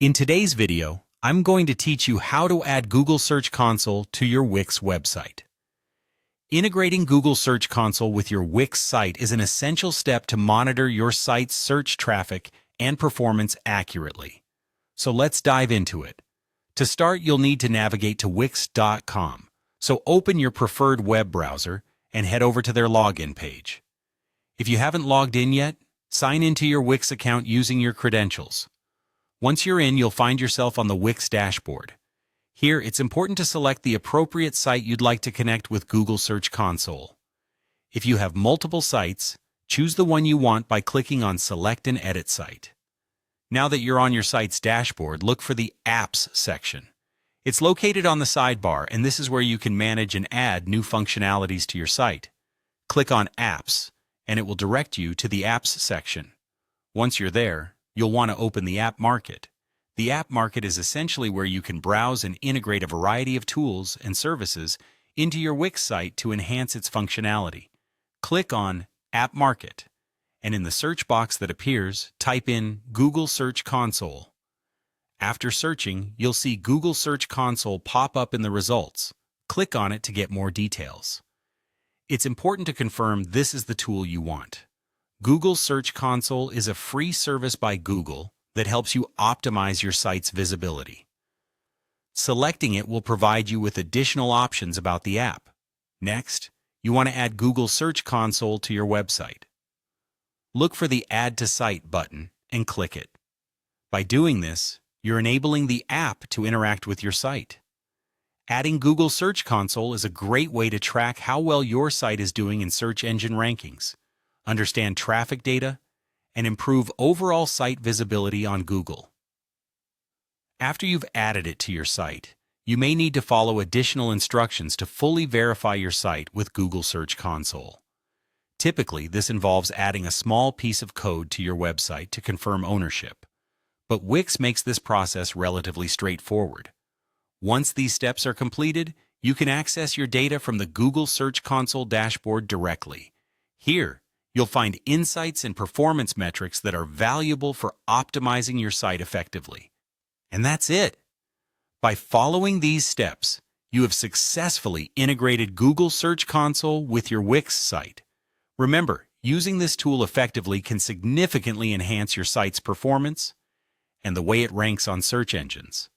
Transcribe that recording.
In today's video, I'm going to teach you how to add Google Search Console to your Wix website. Integrating Google Search Console with your Wix site is an essential step to monitor your site's search traffic and performance accurately. So let's dive into it. To start, you'll need to navigate to wix.com. So open your preferred web browser and head over to their login page. If you haven't logged in yet, sign into your Wix account using your credentials. Once you're in, you'll find yourself on the Wix dashboard. Here, it's important to select the appropriate site you'd like to connect with Google Search Console. If you have multiple sites, choose the one you want by clicking on Select and Edit Site. Now that you're on your site's dashboard, look for the Apps section. It's located on the sidebar, and this is where you can manage and add new functionalities to your site. Click on Apps, and it will direct you to the Apps section. Once you're there, you'll want to open the App Market. The App Market is essentially where you can browse and integrate a variety of tools and services into your Wix site to enhance its functionality. Click on App Market, and in the search box that appears, type in Google Search Console. After searching, you'll see Google Search Console pop up in the results. Click on it to get more details. It's important to confirm this is the tool you want. Google Search Console is a free service by Google that helps you optimize your site's visibility. Selecting it will provide you with additional options about the app. Next, you want to add Google Search Console to your website. Look for the Add to Site button and click it. By doing this, you're enabling the app to interact with your site. Adding Google Search Console is a great way to track how well your site is doing in search engine rankings, understand traffic data, and improve overall site visibility on Google. After you've added it to your site, you may need to follow additional instructions to fully verify your site with Google Search Console. Typically, this involves adding a small piece of code to your website to confirm ownership. But Wix makes this process relatively straightforward. Once these steps are completed, you can access your data from the Google Search Console dashboard directly. Here, you'll find insights and performance metrics that are valuable for optimizing your site effectively. And that's it. By following these steps, you have successfully integrated Google Search Console with your Wix site. Remember, using this tool effectively can significantly enhance your site's performance and the way it ranks on search engines.